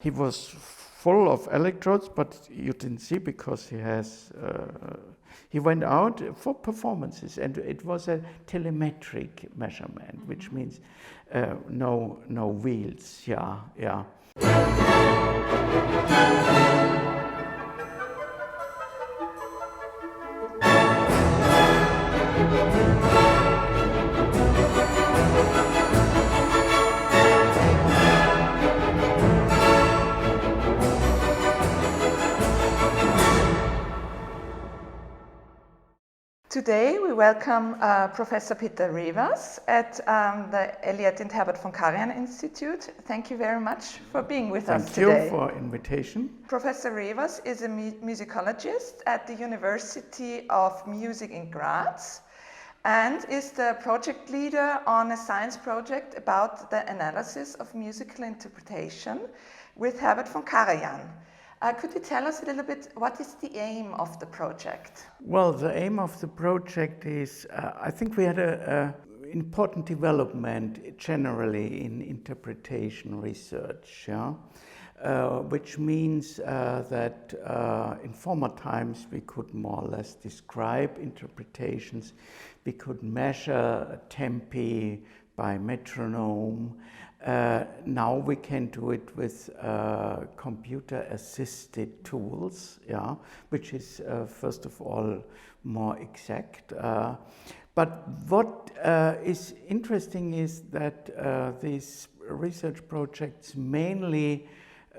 He was full of electrodes, but you didn't see because he went out for performances, and it was a telemetric measurement, which means no wheels. Yeah. Today we welcome Professor Peter Revers at the Eliette and Herbert von Karajan Institute. Thank you very much for being with us today. Thank you for invitation. Professor Revers is a musicologist at the University of Music in Graz and is the project leader on a science project about the analysis of musical interpretation with Herbert von Karajan. Could you tell us a little bit, what is the aim of the project? Well, the aim of the project is, I think we had an important development generally in interpretation research, which means that in former times we could more or less describe interpretations, we could measure tempi by metronome. Now we can do it with computer-assisted tools, which is first of all more exact. But what is interesting is that these research projects mainly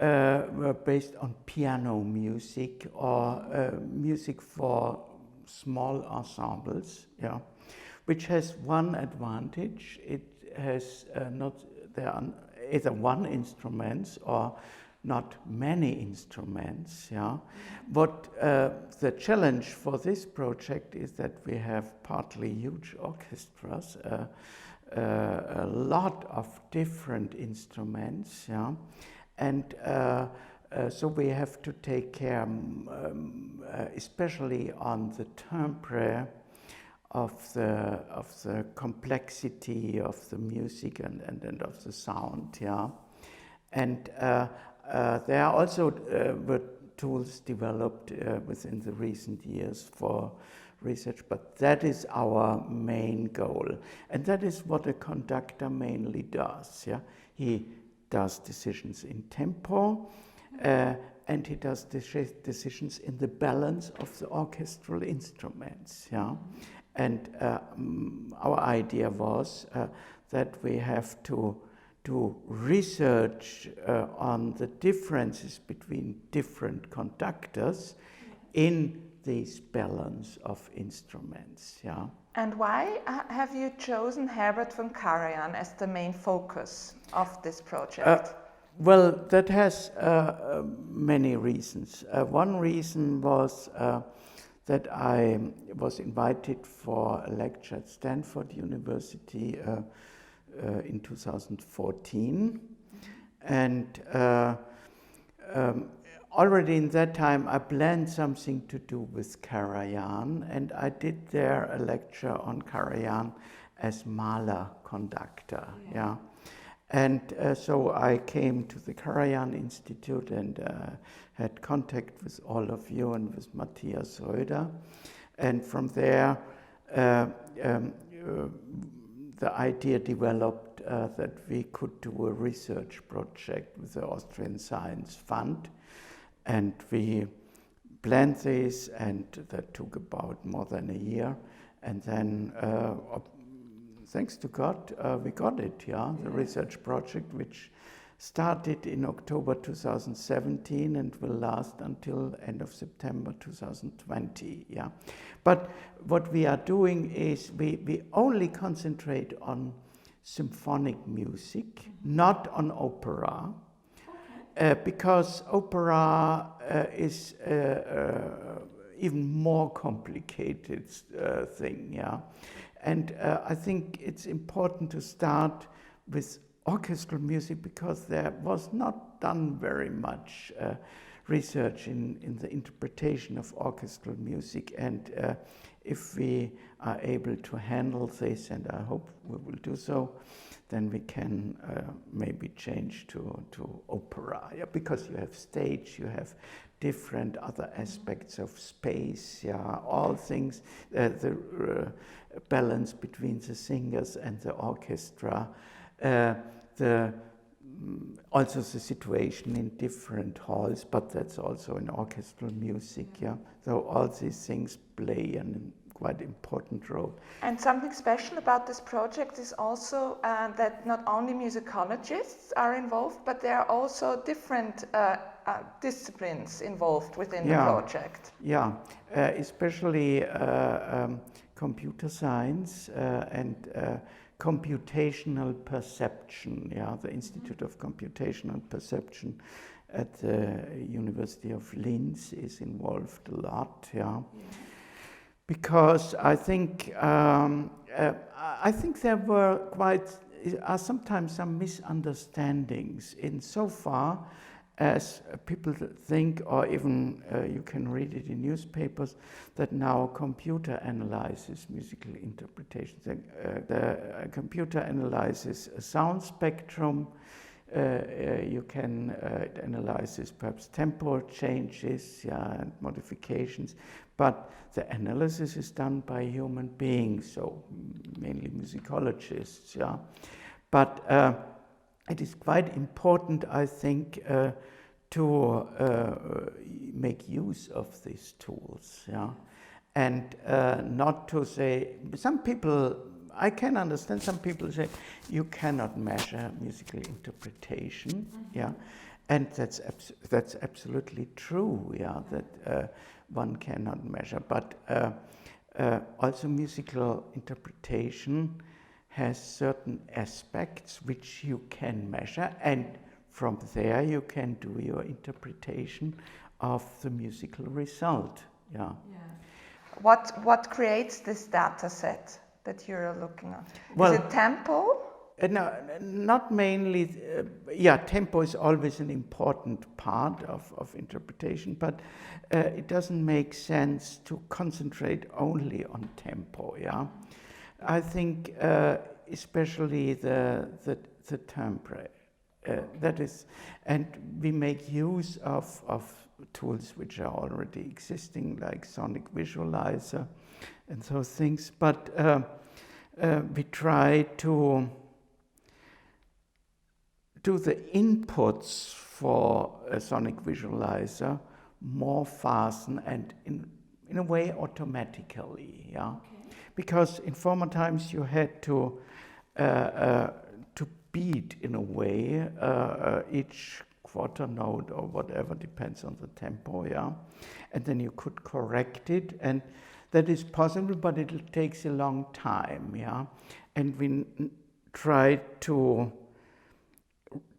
were based on piano music or music for small ensembles, which has one advantage. It has there are either one instrument or not many instruments. What the challenge for this project is that we have partly huge orchestras, a lot of different instruments, and so we have to take care, especially on the timbre, of the complexity of the music and of the sound, and there are also tools developed within the recent years for research, but that is our main goal, and that is what a conductor mainly does. He does decisions in tempo, and he does decisions in the balance of the orchestral instruments. And our idea was that we have to do research on the differences between different conductors in this balance of instruments. And why have you chosen Herbert von Karajan as the main focus of this project? Well, that has many reasons. One reason was that I was invited for a lecture at Stanford University in 2014. And already in that time I planned something to do with Karajan, and I did there a lecture on Karajan as Mahler conductor. And so I came to the Karajan Institute and had contact with all of you and with Matthias Röder. And from there, the idea developed that we could do a research project with the Austrian Science Fund. And we planned this, and that took about more than a year. And then thanks to God, we got it, the research project, which started in October 2017 and will last until end of September 2020, But what we are doing is we only concentrate on symphonic music, not on opera, because opera is even more complicated thing, And I think it's important to start with orchestral music because there was not done very much research in the interpretation of orchestral music, and if we are able to handle this, and I hope we will do so, then we can maybe change to opera, yeah, because you have stage, you have different other aspects of space, yeah, all things, the balance between the singers and the orchestra, also the situation in different halls, but that's also in orchestral music, yeah. So all these things play a quite important role. And something special about this project is also that not only musicologists are involved, but there are also different disciplines involved within the project. Yeah, especially computer science and computational perception. Yeah, the Institute of Computational Perception at the University of Linz is involved a lot. Yeah. Because I think there are sometimes some misunderstandings insofar as people think, or even you can read it in newspapers, that now computer analyzes musical interpretations. The computer analyzes a sound spectrum. You can it analyzes perhaps tempo changes, yeah, and modifications, but the analysis is done by human beings, so mainly musicologists, yeah. But it is quite important, I think, to make use of these tools, yeah, and not to say, some people, I can understand some people say you cannot measure musical interpretation, yeah, and that's absolutely true, yeah, that one cannot measure, but also musical interpretation has certain aspects which you can measure, and from there you can do your interpretation of the musical result, yeah. What creates this data set that you're looking at? Well, is it tempo? No, not mainly. Yeah, tempo is always an important part of interpretation, but it doesn't make sense to concentrate only on tempo. Yeah, I think especially the tempo. That is, and we make use of tools which are already existing, like sonic visualizer and those things. But we try to do the inputs for a sonic visualizer more fasten and in a way automatically, yeah. Okay. Because in former times you had to beat in a way each quarter note or whatever, depends on the tempo, yeah, and then you could correct it, and that is possible, but it takes a long time, yeah, and we try to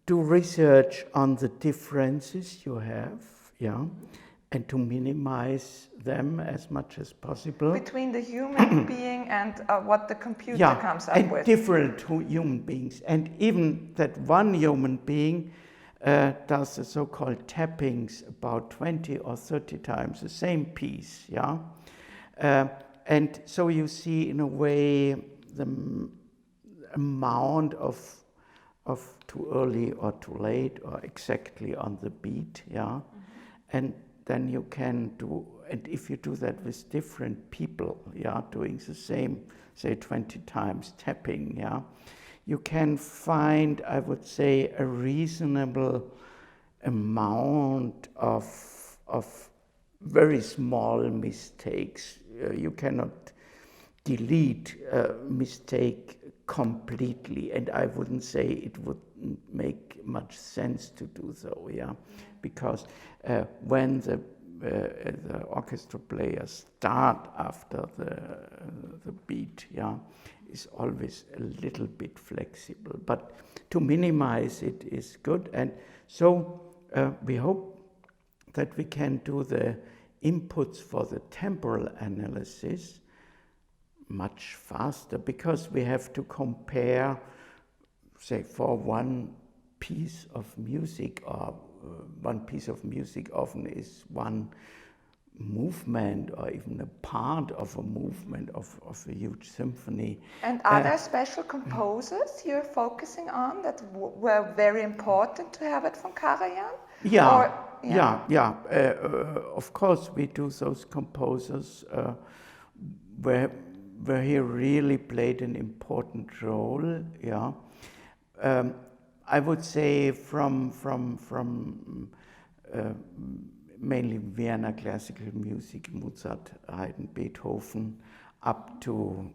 do research on the differences you have, yeah, and to minimize them as much as possible. Between the human being and what the computer comes up with. Different human beings. And even that one human being does the so-called tappings about 20 or 30 times the same piece, yeah? And so you see, in a way, the amount of too early or too late or exactly on the beat, yeah? Mm-hmm. And then you can do, and if you do that with different people, yeah, doing the same, say 20 times tapping, yeah, you can find, I would say, a reasonable amount of very small mistakes. You cannot delete a mistake completely, and I wouldn't say it would make much sense to do so, yeah, because when the orchestra players start after the beat, yeah, is always a little bit flexible, but to minimize it is good, and so we hope that we can do the inputs for the temporal analysis much faster, because we have to compare, say, for one piece of music, or one piece of music often is one movement or even a part of a movement of a huge symphony. And are there special composers you're focusing on that were very important to Herbert von Karajan? Yeah, of course, we do those composers where he really played an important role. Yeah, I would say from mainly Vienna classical music, Mozart, Haydn, Beethoven, up to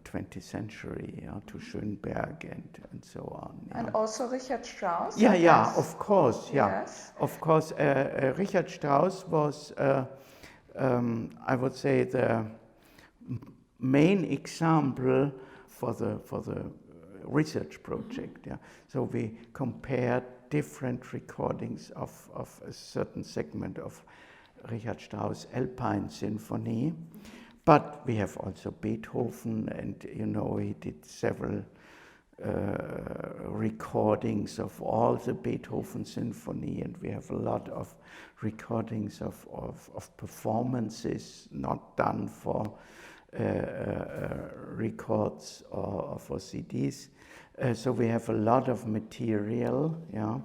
20th century, to Schönberg and so on. Yeah. And also Richard Strauss? Yeah, of course, yeah. Yes. Of course, Richard Strauss was, I would say, the main example for the research project. Yeah. So we compared different recordings of a certain segment of Richard Strauss' Alpine Symphony. But we have also Beethoven, and he did several recordings of all the Beethoven symphony, and we have a lot of recordings of performances not done for records or for CDs. So we have a lot of material, yeah.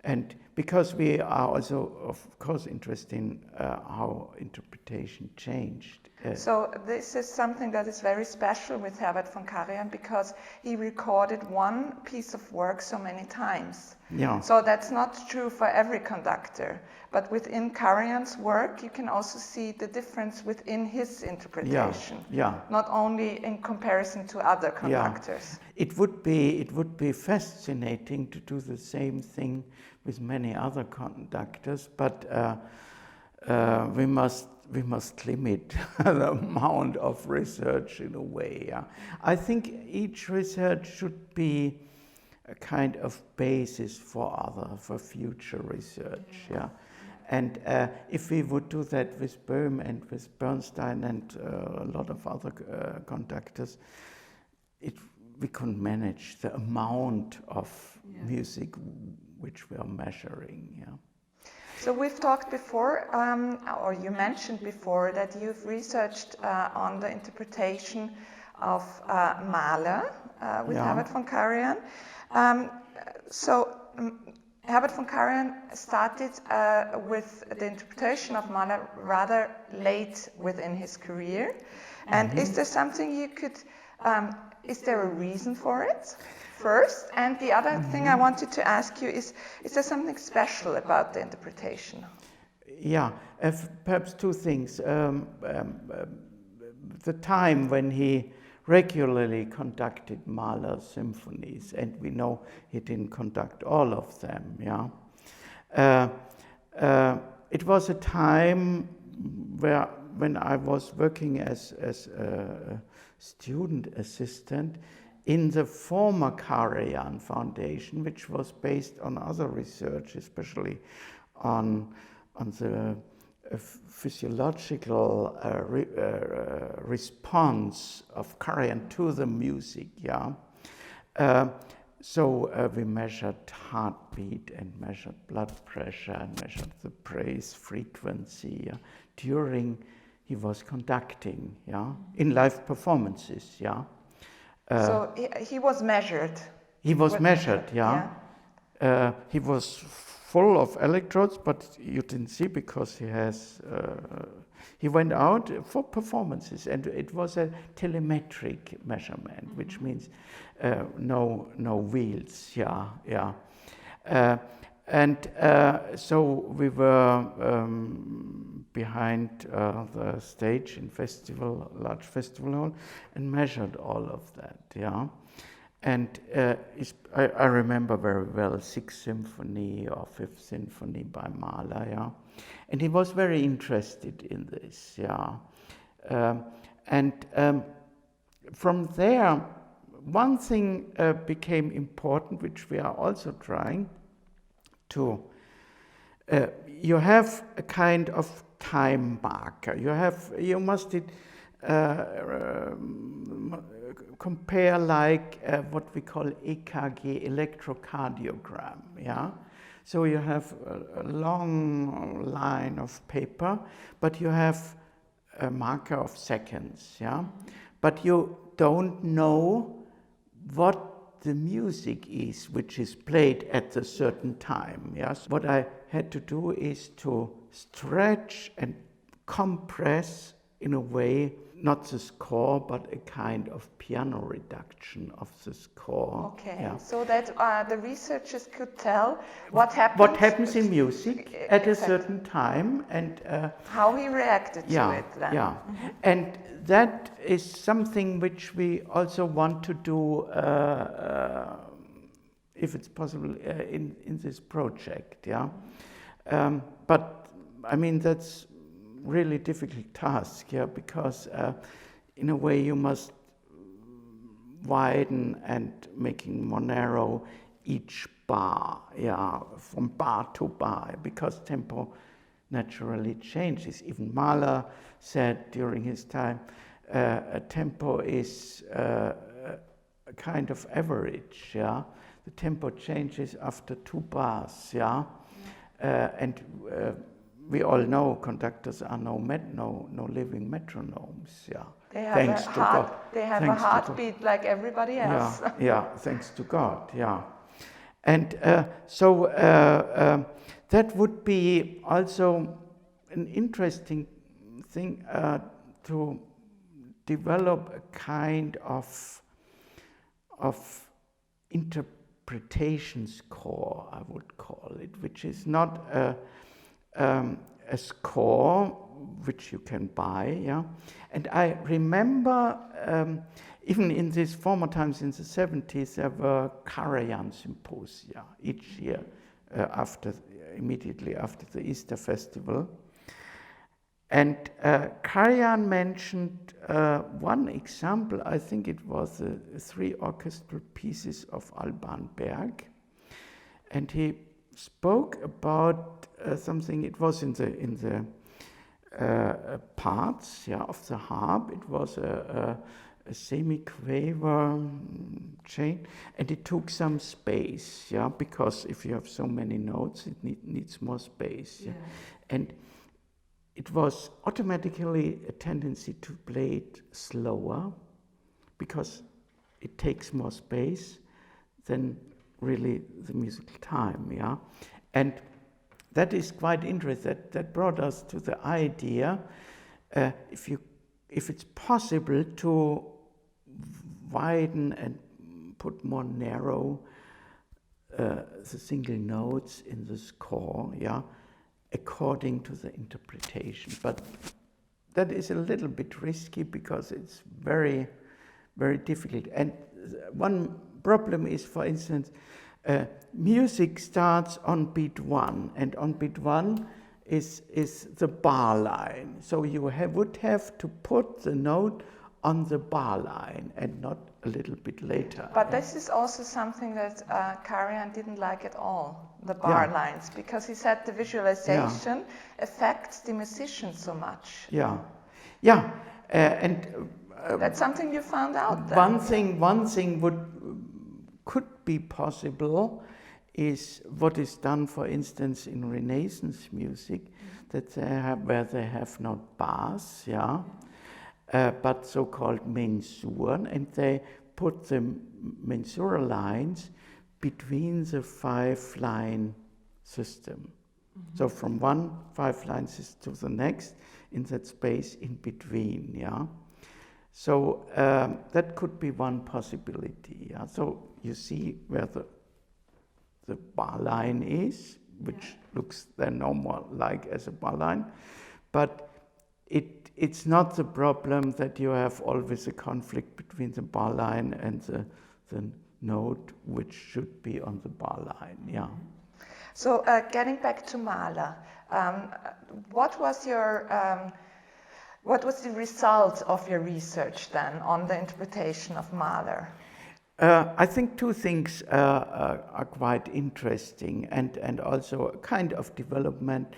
And because we are also, of course, interested in how interpretation changed. So this is something that is very special with Herbert von Karajan, because he recorded one piece of work so many times. Yeah. So that's not true for every conductor. But within Karajan's work, you can also see the difference within his interpretation. Yeah. Not only in comparison to other conductors. Yeah. It would be fascinating to do the same thing with many other conductors, but we must limit the amount of research in a way. Yeah. I think each research should be a kind of basis for future research. Yeah. And if we would do that with Böhm and with Bernstein and a lot of other conductors, we couldn't manage the amount of music which we are measuring. Yeah. So we've talked before, or you mentioned before, that you've researched on the interpretation of Mahler with Herbert von Karajan. Herbert von Karajan started with the interpretation of Mahler rather late within his career. And is there something you could, is there a reason for it? First, and the other thing I wanted to ask you is there something special about the interpretation? Yeah, perhaps two things. The time when he regularly conducted Mahler's symphonies, and we know he didn't conduct all of them, it was a time when I was working as a student assistant in the former Karajan Foundation, which was based on other research, especially on the physiological response of Karajan to the music. So we measured heartbeat and measured blood pressure and measured the praise frequency during he was conducting, in live performances. So he was measured. He was measured, he was full of electrodes, but you didn't see because he went out for performances, and it was a telemetric measurement, which means no wheels, so we were behind the stage in large festival hall, and measured all of that, And I remember very well 6th Symphony or 5th Symphony by Mahler, And he was very interested in this, from there, one thing became important, which we are also trying to, you have a kind of time marker. You must compare like what we call EKG, electrocardiogram, So you have a long line of paper, but you have a marker of seconds, yeah? But you don't know what the music is which is played at a certain time, yes? What I had to do is to stretch and compress in a way, not the score, but a kind of piano reduction of the score. Okay, yeah. so that the researchers could tell what happens in music at a certain time, and how he reacted to it then. Yeah, and that is something which we also want to do, if it's possible, in this project. Yeah, but I mean that's really difficult task. Yeah, because in a way you must widen and making more narrow each bar, yeah, from bar to bar, because tempo naturally changes. Even Mahler said during his time, a tempo is a kind of average, yeah. The tempo changes after 2 bars, yeah. And we all know conductors are no living metronomes, yeah. They have a heartbeat like everybody else. Yeah, thanks to God, yeah. And so that would be also an interesting thing to develop a kind of interpretation score, I would call it, which is not a score which you can buy, yeah. And I remember even in these former times in the 70s, there were Karajan symposia each year immediately after the Easter festival. And Karajan mentioned one example. I think it was 3 orchestral pieces of Alban Berg, and he spoke about something. It was in the parts, yeah, of the harp. It was a semi-quaver chain, and it took some space, yeah, because if you have so many notes, it needs more space, yeah. And it was automatically a tendency to play it slower, because it takes more space than really the musical time, yeah. And that is quite interesting. That brought us to the idea, if it's possible to widen and put more narrow the single notes in the score, yeah, according to the interpretation. But that is a little bit risky because it's very, very difficult. And one problem is, for instance, music starts on beat 1, and on beat 1 is the bar line. So you would have to put the note on the bar line and not a little bit later. But this is also something that Karajan didn't like at all, the bar lines, because he said the visualization affects the musician so much. Yeah, and that's something you found out then. One thing could be possible is what is done, for instance, in Renaissance music, that where they have not bars, but so-called mensuren, and they put the mensura lines between the 5-line system. Mm-hmm. So from one 5-line system to the next, in that space in between, yeah. So that could be one possibility, yeah. So you see where the bar line is, which looks then no more like as a bar line, but it's not the problem that you have always a conflict between the bar line and the note which should be on the bar line, yeah. So getting back to Mahler, what was the result of your research then on the interpretation of Mahler? I think 2 things are quite interesting, and also a kind of development,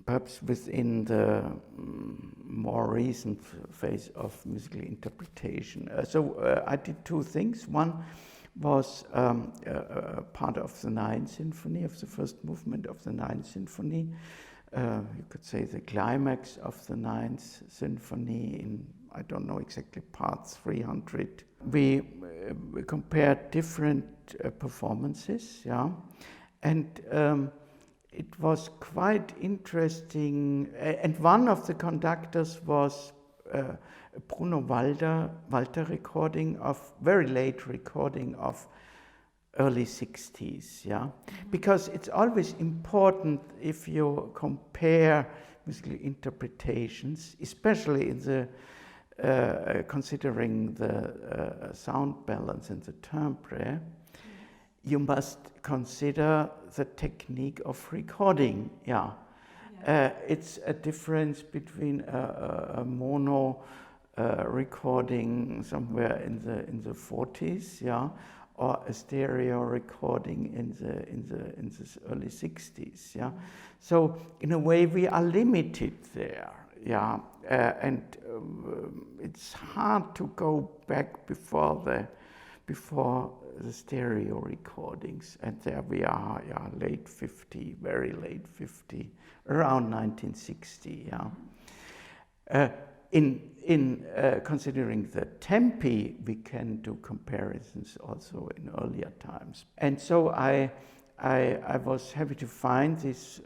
perhaps within the more recent phase of musical interpretation. So I did 2 things. One was part of the Ninth Symphony, of the first movement of the Ninth Symphony. You could say the climax of the Ninth Symphony in, I don't know exactly, part 300. We compared different performances, yeah, and it was quite interesting. And one of the conductors was Bruno Walter recording of, very late recording of early 60s, yeah? Because it's always important if you compare musical interpretations, especially in the considering the sound balance and the timbre, you must consider the technique of recording, yeah. It's a difference between a mono recording somewhere in the 40s, yeah, or a stereo recording in the early 60s, yeah. So in a way we are limited there, yeah, and it's hard to go back before the stereo recordings, and there we are, yeah, late 50, very late 50, around 1960, yeah. In considering the tempi, we can do comparisons also in earlier times. And so I was happy to find this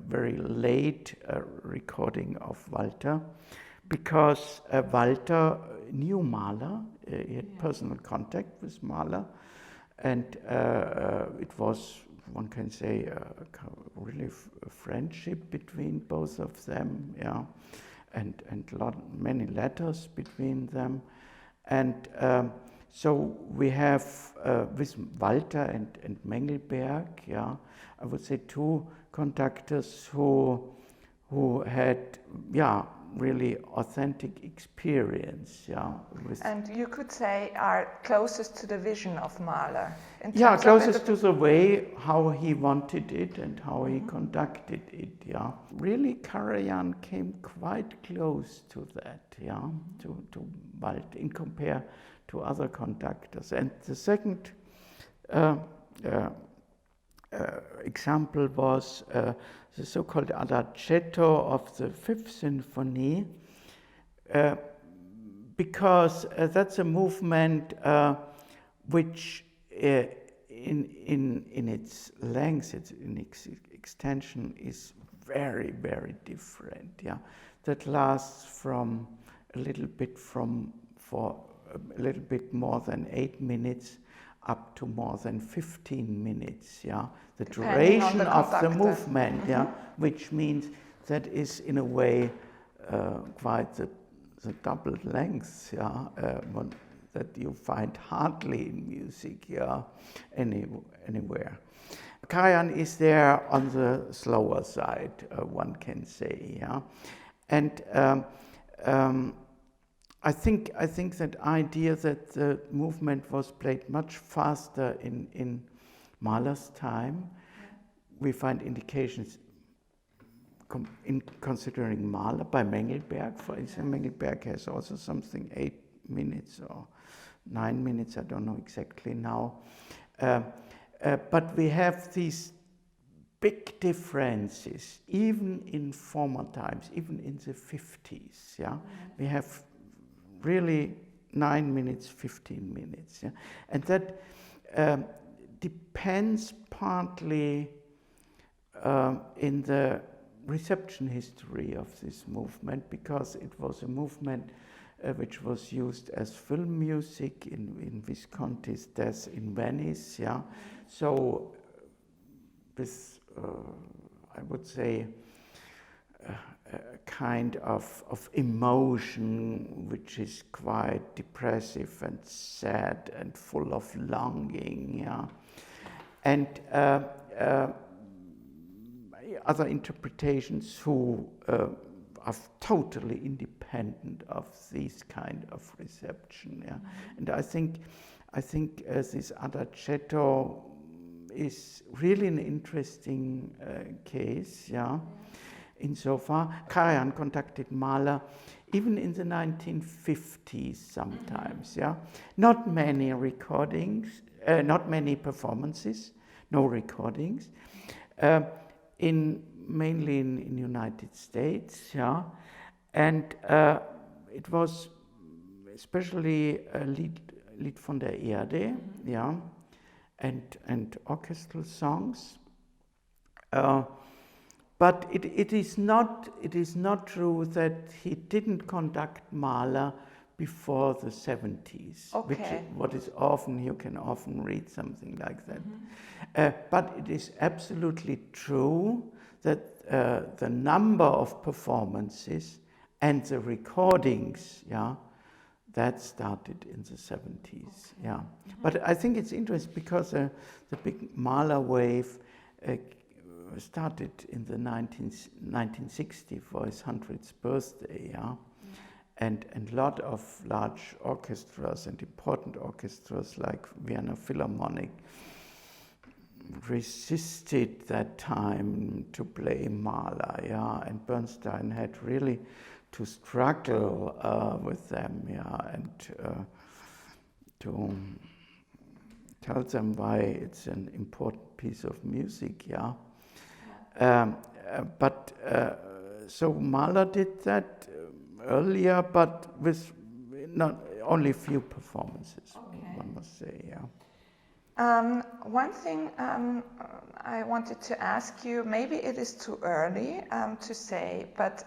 very late recording of Walter, because Walter knew Mahler, he had personal contact with Mahler, and it was, one can say, really a friendship between both of them, yeah. And many letters between them, and so we have with Walter and Mengelberg, yeah, I would say two conductors who had, yeah, really authentic experience, yeah. And you could say are closest to the vision of Mahler. Yeah, closest to the way how he wanted it and how he conducted it, yeah. Really, Karajan came quite close to that, yeah, to Walter in compare to other conductors. And the second example was the so-called Adagietto of the Fifth Symphony, because that's a movement which in its length, in its extension, is very, very different. Yeah, that lasts from a little bit more than 8 minutes up to more than 15 minutes. Yeah, the duration of the movement. Yeah, which means that is in a way quite the double length. Yeah. That you find hardly in music, yeah, anywhere. Karajan is there on the slower side, one can say, yeah, and I think that idea that the movement was played much faster in Mahler's time, we find indications in considering Mahler by Mengelberg, for instance. Mengelberg has also something 8 minutes or 9 minutes, I don't know exactly now. But we have these big differences, even in former times, even in the 50s, yeah? We have really 9 minutes, 15 minutes, yeah? And that depends partly in the reception history of this movement, because it was a movement which was used as film music in Visconti's death in Venice, yeah. So with, I would say, a kind of emotion which is quite depressive and sad and full of longing, yeah. And other interpretations who are totally independent of this kind of reception, yeah. And I think this Adagietto is really an interesting case, yeah. insofar. Karajan contacted Mahler even in the 1950s sometimes, yeah. Not many recordings, not many performances, no recordings, mainly in United States, yeah. And it was especially Lied von der Erde, yeah, and orchestral songs. But it is not true that he didn't conduct Mahler before the 70s, which what is often, you can often read something like that. But it is absolutely true that the number of performances and the recordings, yeah, that started in the 70s, yeah. But I think it's interesting because the big Mahler wave started in the 1960 for his 100th birthday, yeah. And a lot of large orchestras and important orchestras like Vienna Philharmonic resisted that time to play Mahler, yeah. And Bernstein had really to struggle with them, yeah, and to tell them why it's an important piece of music, yeah. So Mahler did that earlier, but with not only few performances, one must say, yeah. One thing I wanted to ask you, maybe it is too early to say, but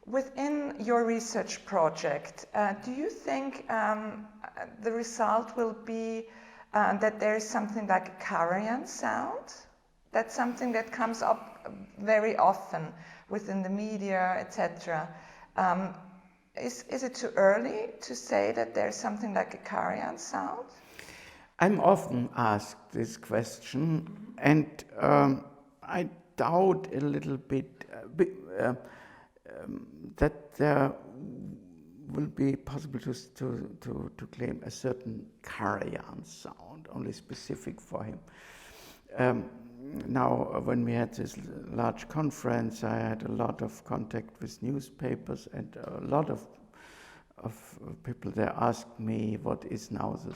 within your research project, do you think the result will be that there is something like a Karajan sound? That's something that comes up very often within the media, etc. Is it too early to say that there's something like a Karajan sound? I'm often asked this question, and I doubt a little bit that there will be possible to claim a certain Karajan sound, only specific for him. Now, when we had this large conference, I had a lot of contact with newspapers, and a lot of people there asked me what is now the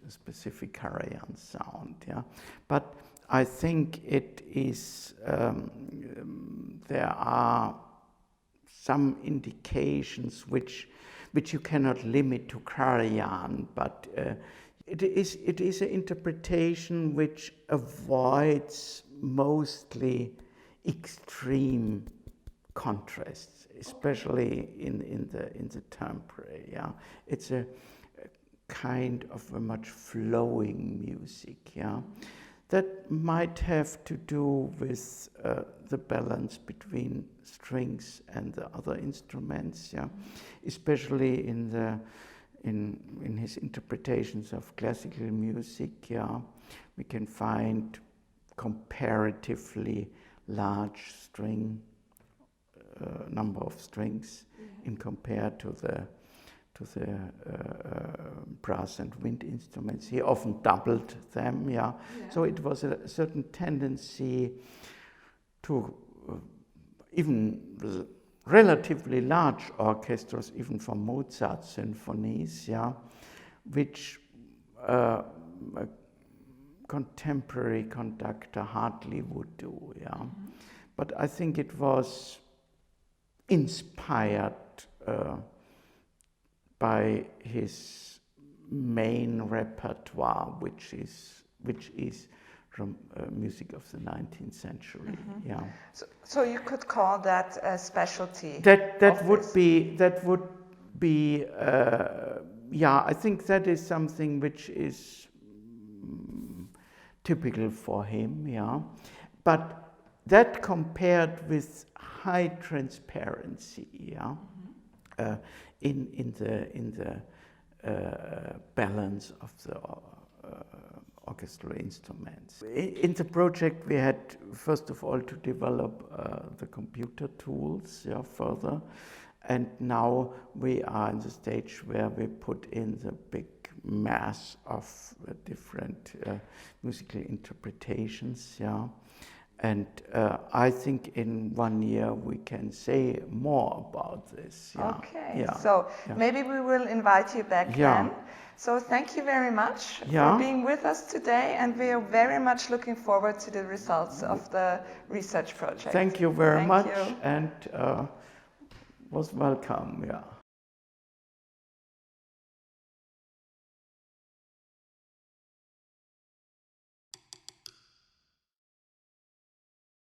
specific Karajan sound. Yeah, but I think it is. There are some indications which you cannot limit to Karajan, but it is an interpretation which avoids mostly extreme contrasts, especially in the temporal. Yeah, it's a kind of a much flowing music. Yeah, that might have to do with the balance between strings and the other instruments. Yeah, especially in his interpretations of classical music. Yeah, we can find comparatively large number of strings in compared to the brass and wind instruments. He often doubled them, yeah. So it was a certain tendency to even relatively large orchestras, even for Mozart symphonies, yeah, which a contemporary conductor hardly would do, yeah. But I think it was inspired by his main repertoire, which is from music of the 19th century. Yeah. So you could call that a specialty. That would be. Yeah, I think that is something which is typical for him. Yeah, but that compared with high transparency. Yeah. In the balance of the orchestral instruments. In the project, we had first of all to develop the computer tools, yeah, further, and now we are in the stage where we put in the big mass of different musical interpretations, yeah, And I think in 1 year we can say more about this. Yeah. Okay, yeah. so yeah. maybe we will invite you back Yeah. then. So thank you very much Yeah. for being with us today, and we are very much looking forward to the results of the research project. Thank you very much, you. and was welcome. Yeah.